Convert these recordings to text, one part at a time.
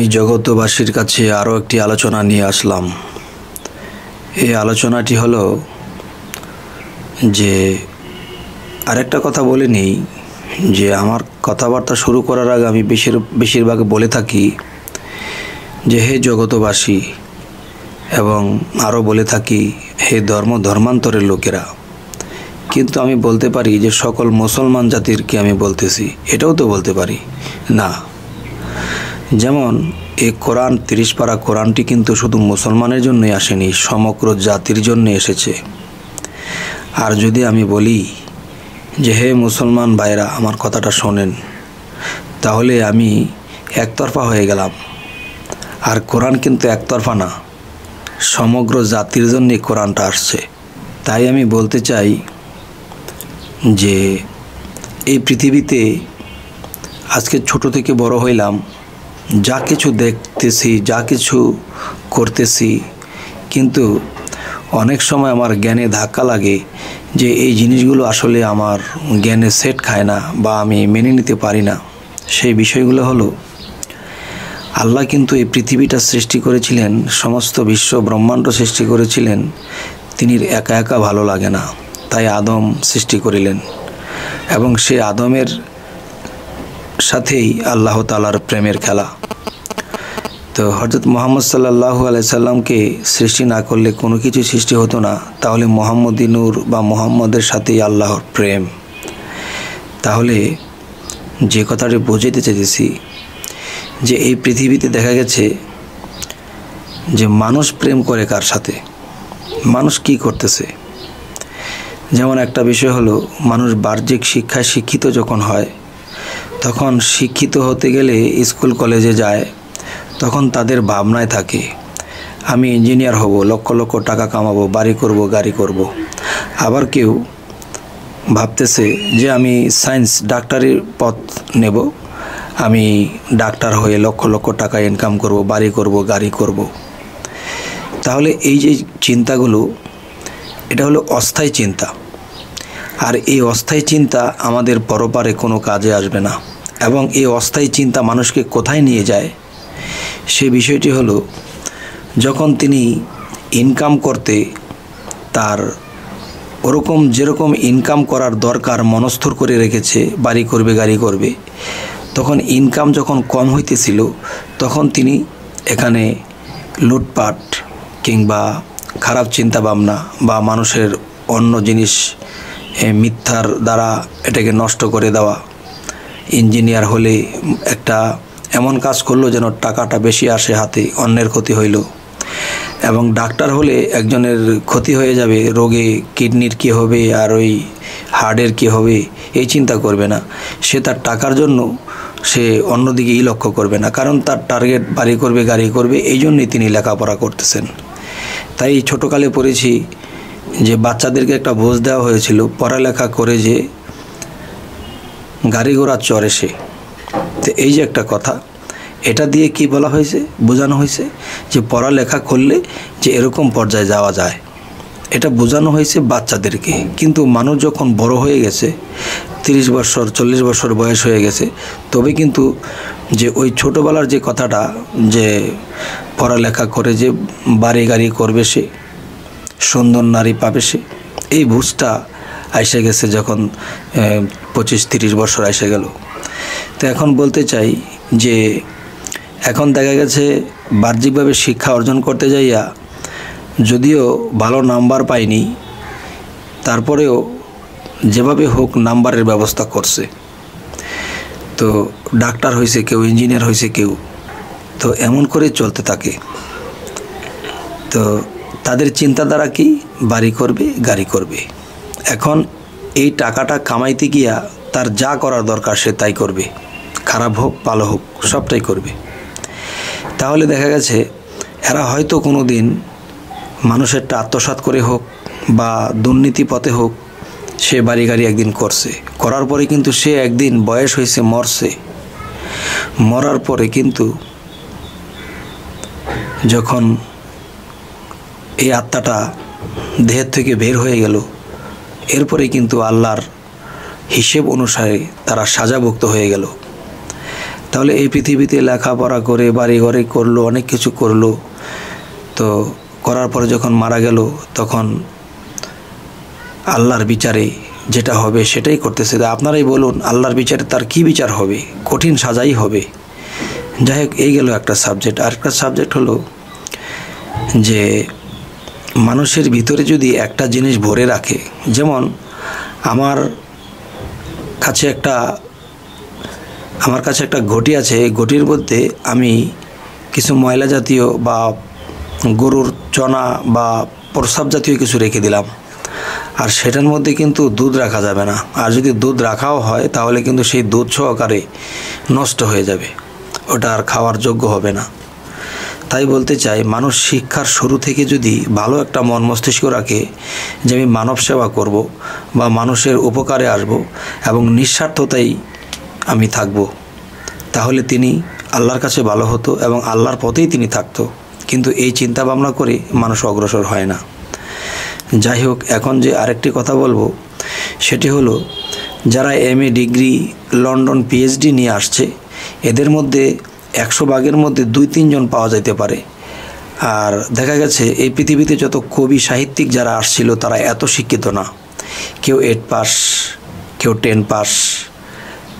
আমি জগতবাসীর কাছে আরও একটি আলোচনা নিয়ে আসলাম। এই আলোচনাটি হলো যে আরেকটা কথা বলে নেই যে আমার কথাবার্তা শুরু করার আগে আমি বেশিরভাগ বলে থাকি যে হে জগতবাসী, এবং আরও বলে থাকি হে ধর্মান্তরের লোকেরা। কিন্তু আমি বলতে পারি যে সকল মুসলমান জাতিরকে আমি বলতেছি, এটাও তো বলতে পারি না। যেমন এই কোরআন 30 পারা কোরআনটি কিন্তু শুধু মুসলমানের জন্যই আসেনি, সমগ্র জাতির জন্য এসেছে। আর যদি আমি বলি যে হে মুসলমান ভাইরা আমার কথাটা শোনেন, তাহলে আমি একতরফা হয়ে গেলাম। আর কোরআন কিন্তু একতরফা না, সমগ্র জাতির জন্যই কোরআনটা আসছে। তাই আমি বলতে চাই যে এই পৃথিবীতে আজকে ছোট থেকে বড় হইলাম, যা কিছু দেখতেছি, যা কিছু করতেছি, কিন্তু অনেক সময় আমার জ্ঞানে ধাক্কা লাগে যে এই জিনিসগুলো আসলে আমার জ্ঞানে সেট খায় না বা আমি মেনে নিতে পারি না। সেই বিষয়গুলো হলো, আল্লাহ কিন্তু এই পৃথিবীটা সৃষ্টি করেছিলেন, সমস্ত বিশ্ব ব্রহ্মাণ্ড সৃষ্টি করেছিলেন। তিনি একা একা ভালো লাগে না, তাই আদম সৃষ্টি করিলেন, এবং সে আদমের সাথেই আল্লাহ তাআলার প্রেমের খেলা। তো হযরত মুহাম্মদ সাল্লাল্লাহু আলাইহি সাল্লামকে সৃষ্টি না করলে কোনো কিছু সৃষ্টি হতো না। তাহলে মুহাম্মদী নূর বা মুহাম্মদের সাথেই আল্লাহর প্রেম। তাহলে যে কথাটি বোঝাতে চাইতেছি যে এই পৃথিবীতে দেখা গেছে যে মানুষ প্রেম করে কার সাথে, মানুষ কি করতেছে। যেমন একটা বিষয় হলো, মানুষ বাহ্যিক শিক্ষায় শিক্ষিত যখন হয়, তখন শিক্ষিত হতে গেলে স্কুল কলেজে যায়, তখন তাদের ভাবনায় থাকে আমি ইঞ্জিনিয়ার হব, লক্ষ লক্ষ টাকা কামাবো, বাড়ি করব, গাড়ি করব। আবার কেউ ভাবতেছে যে আমি সায়েন্স ডাক্তারির পথ নেব, আমি ডাক্তার হয়ে লক্ষ লক্ষ টাকা ইনকাম করব, বাড়ি করব, গাড়ি করব। তাহলে এই যে চিন্তাগুলো, এটা হলো অস্থায়ী চিন্তা। আর এই অস্থায়ী চিন্তা আমাদের পরপারে কোনো কাজে আসবে না। এবং এই অস্থায়ী চিন্তা মানুষকে কোথায় নিয়ে যায়, সে বিষয়টি হলো, যখন তিনি ইনকাম করতে তার ওরকম যেরকম ইনকাম করার দরকার মনস্থির করে রেখেছে, বাড়ি করবে, গাড়ি করবে, তখন ইনকাম যখন কম হইতেছিল, তখন তিনি এখানে লুটপাট কিংবা খারাপ চিন্তা ভাবনা বা মানুষের অন্য জিনিস মিথ্যার দ্বারা এটাকে নষ্ট করে দেওয়া। ইঞ্জিনিয়ার হলে একটা এমন কাজ করলো যেন টাকাটা বেশি আসে হাতে, অন্যের ক্ষতি হইল। এবং ডাক্তার হলে একজনের ক্ষতি হয়ে যাবে, রোগে কিডনির কী হবে আর ওই হার্টের কী হবে, এই চিন্তা করবে না। সে তার টাকার জন্য সে অন্যদিকেই লক্ষ্য করবে না, কারণ তার টার্গেট বাড়ি করবে, গাড়ি করবে। এই জন্যই তিনি লেখাপড়া করতেছেন। তাই ছোটোকালে পড়েছি যে বাচ্চাদেরকে একটা বোঝ দেওয়া হয়েছিল, পড়ালেখা করে যে গাড়ি ঘোড়া চড়ে সে। তো এই যে একটা কথা, এটা দিয়ে কি বলা হয়েছে, বোঝানো হয়েছে যে পড়ালেখা করলে যে এরকম পর্যায়ে যাওয়া যায়, এটা বোঝানো হয়েছে বাচ্চাদেরকে। কিন্তু মানুষ যখন বড় হয়ে গেছে, 30 বছর 40 বছর বয়স হয়ে গেছে, তবে কিন্তু যে ওই ছোটোবেলার যে কথাটা, যে পড়ালেখা করে যে বাড়ি গাড়ি করবে সে, সুন্দর নারী পাবে সে, এই বুঝটা আইসে গেছে যখন 25-30 বছর এসে গেল। তো এখন বলতে চাই যে এখন দেখা গেছে বাহ্যিকভাবে শিক্ষা অর্জন করতে যাইয়া যদিও ভালো নাম্বার পাইনি, তারপরেও যেভাবে হোক নাম্বারের ব্যবস্থা করছে। তো ডাক্তার হয়েছে কেউ, ইঞ্জিনিয়ার হয়েছে কেউ, তো এমন করে চলতে থাকে। তো তাদের চিন্তাধারা কি, বাড়ি করবে, গাড়ি করবে। এখন এই টাকাটা কামাইতে গিয়া তার যা করার দরকার সে তাই করবে, খারাপ হোক ভালো হোক সবটাই করবে। তাহলে দেখা গেছে এরা হয়তো কোনো দিন মানুষেরটা আত্মসাৎ করে হোক বা দুর্নীতি পথে হোক, সে বাড়ি গাড়ি একদিন করছে, করার পরে কিন্তু সে একদিন বয়স হয়েছে, মরছে। মরার পরে কিন্তু যখন এই আত্মাটা দেহের থেকে বের হয়ে গেল, এরপরে কিন্তু আল্লাহর হিসেব অনুসারে তারা সাজাভুক্ত হয়ে গেল। তাহলে এই পৃথিবীতে লেখাপড়া করে বাড়ি ঘরে করলো, অনেক কিছু করলো, তো করার পরে যখন মারা গেল তখন আল্লাহর বিচারে যেটা হবে সেটাই করতেছে। আপনারাই বলুন আল্লাহর বিচারে তার কি বিচার হবে? কঠিন সাজাই হবে। যাই হোক, এই গেল একটা সাবজেক্ট। আরেকটা সাবজেক্ট হলো যে মানুষের ভিতরে যদি একটা জিনিস ভরে রাখে, যেমন আমার কাছে একটা ঘটি আছে, এই ঘটির মধ্যে আমি কিছু ময়লা জাতীয় বা গরুর চনা বা প্রস্রাব জাতীয় কিছু রেখে দিলাম, আর সেটার মধ্যে কিন্তু দুধ রাখা যাবে না। আর যদি দুধ রাখাও হয় তাহলে কিন্তু সেই দুধ সহকারে নষ্ট হয়ে যাবে, ওটা আর খাওয়ার যোগ্য হবে না। তাই বলতে চাই, মানুষ শিক্ষার শুরু থেকে যদি ভালো একটা মন মস্তিষ্ক রাখে যে আমি মানব সেবা করব বা মানুষের উপকারে আসব এবং নিঃস্বার্থতাই আমি থাকব, তাহলে তিনি আল্লাহর কাছে ভালো হতো এবং আল্লাহর পথেই তিনি থাকতো। কিন্তু এই চিন্তা ভাবনা করে মানুষ অগ্রসর হয় না। যাই হোক, এখন যে আরেকটি কথা বলবো সেটি হলো, যারা MA ডিগ্রি, লন্ডন PhD নিয়ে আসছে, এদের মধ্যে 100 ভাগের মধ্যে 2-3 জন পাওয়া যাইতে পারে। আর দেখা গেছে এই পৃথিবীতে যত কবি সাহিত্যিক যারা আসছিল তারা এত শিক্ষিত না। কেউ 8 পাস, কেউ 10 পাস,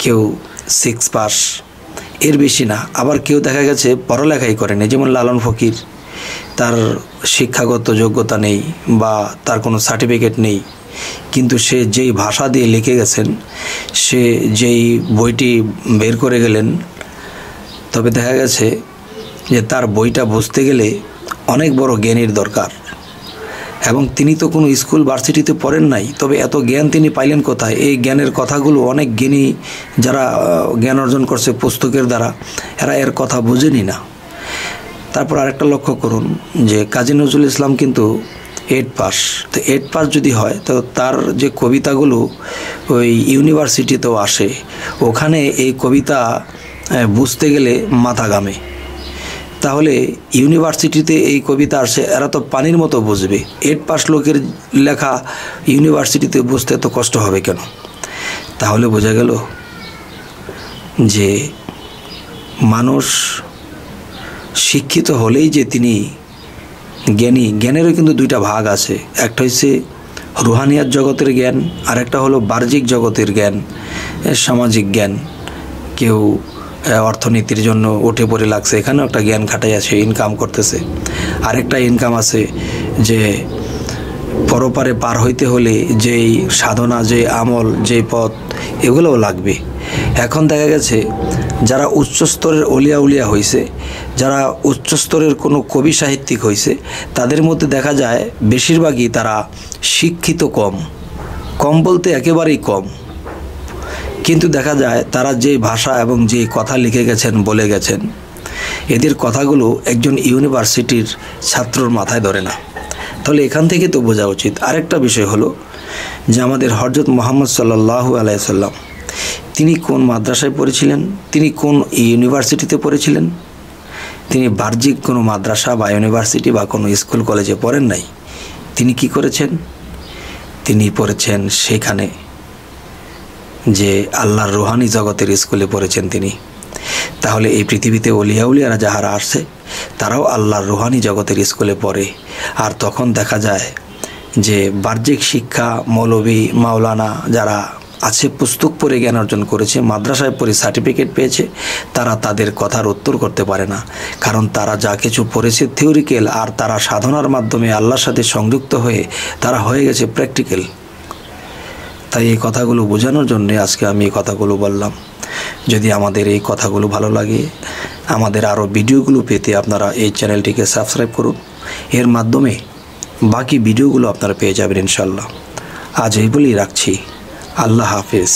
কেউ 6 পাস, এর বেশি না। আবার কেউ দেখা গেছে পড়ালেখাই করেনি, যেমন লালন ফকির, তার শিক্ষাগত যোগ্যতা নেই বা তার কোনো সার্টিফিকেট নেই, কিন্তু সে যেই ভাষা দিয়ে লিখে গেছেন, সে যেই বইটি বের করে গেলেন, তবে দেখা গেছে যে তার বইটা বুঝতে গেলে অনেক বড় জ্ঞানীর দরকার। এবং তিনি তো কোনো স্কুল ভার্সিটিতে পড়েন নাই, তবে এত জ্ঞান তিনি পাইলেন কোথায়? এই জ্ঞানের কথাগুলো অনেক জ্ঞানী যারা জ্ঞান অর্জন করছে পুস্তকের দ্বারা, এরা এর কথা বুঝেনি না। তারপর আরেকটা লক্ষ্য করুন যে কাজী নজরুল ইসলাম কিন্তু 8 পাস। তো 8 পাস যদি হয় তো তার যে কবিতাগুলো ওই ইউনিভার্সিটিতেও আসে, ওখানে এই কবিতা বুঝতে গেলে মাথা ঘামে। তাহলে ইউনিভার্সিটিতে এই কবিতা আসে, এরা তো পানির মতো বুঝবে। 8 পাস লোকের লেখা ইউনিভার্সিটিতে বুঝতে তো কষ্ট হবে কেন? তাহলে বোঝা গেল যে মানুষ শিক্ষিত হলেই যে তিনি জ্ঞানী। জ্ঞানেরও কিন্তু 2টা ভাগ আছে, একটা হচ্ছে রুহানিয়াত জগতের জ্ঞান, আর একটা হলো বাহ্যিক জগতের জ্ঞান, সামাজিক জ্ঞান। কেউ অর্থনীতির জন্য উঠে পড়ে লাগছে, এখানেও একটা জ্ঞান খাটাই আছে, ইনকাম করতেছে। আরেকটা ইনকাম আছে যে পরপারে পার হইতে হলে যেই সাধনা, যে আমল, যে পথ, এগুলোও লাগবে। এখন দেখা গেছে যারা উচ্চস্তরের উলিয়া হয়েছে, যারা উচ্চস্তরের কোনো কবি সাহিত্যিক হয়েছে, তাদের মধ্যে দেখা যায় বেশিরভাগই তারা শিক্ষিত কম বলতে একেবারেই কম। কিন্তু দেখা যায় তারা যে ভাষা এবং যে কথা লিখে গেছেন, বলে গেছেন, এদের কথাগুলো একজন ইউনিভার্সিটির ছাত্রর মাথায় ধরে না। তাহলে এখান থেকে তো বোঝা উচিত। আরেকটা বিষয় হলো যে আমাদের হযরত মুহাম্মদ সাল্লাল্লাহু আলাইহি সাল্লাম, তিনি কোন মাদ্রাসায় পড়েছিলেন? তিনি কোন ইউনিভার্সিটিতে পড়েছিলেন? তিনি বাহ্যিক কোনো মাদ্রাসা বা ইউনিভার্সিটি বা কোনো স্কুল কলেজে পড়েন নাই। তিনি কি করেছেন? তিনি পড়েছেন সেখানে যে আল্লাহর রুহানি জগতের স্কুলে পড়েছেন তিনি। তাহলে এই পৃথিবীতে উলিয়ারা যাহারা আসছে তারাও আল্লাহর রুহানি জগতের স্কুলে পড়ে। আর তখন দেখা যায় যে বাহ্যিক শিক্ষা, মৌলবী, মাওলানা যারা আছে, পুস্তক পড়ে জ্ঞান অর্জন করেছে, মাদ্রাসায় পড়ে সার্টিফিকেট পেয়েছে, তারা তাদের কথার উত্তর করতে পারে না। কারণ তারা যা কিছু পড়েছে থিওরিক্যাল, আর তারা সাধনার মাধ্যমে আল্লাহর সাথে সংযুক্ত হয়ে তারা হয়ে গেছে প্র্যাকটিক্যাল। তাই এই কথাগুলো বোঝানোর জন্য আজকে আমি এই কথাগুলো বললাম। যদি আমাদের এই কথাগুলো ভালো লাগে, আমাদের আরও ভিডিওগুলো পেতে আপনারা এই চ্যানেলটিকে সাবস্ক্রাইব করুন। এর মাধ্যমে বাকি ভিডিওগুলো আপনারা পেয়ে যাবেন ইনশাল্লাহ। আজ এই বলেই রাখছি। আল্লাহ হাফেজ।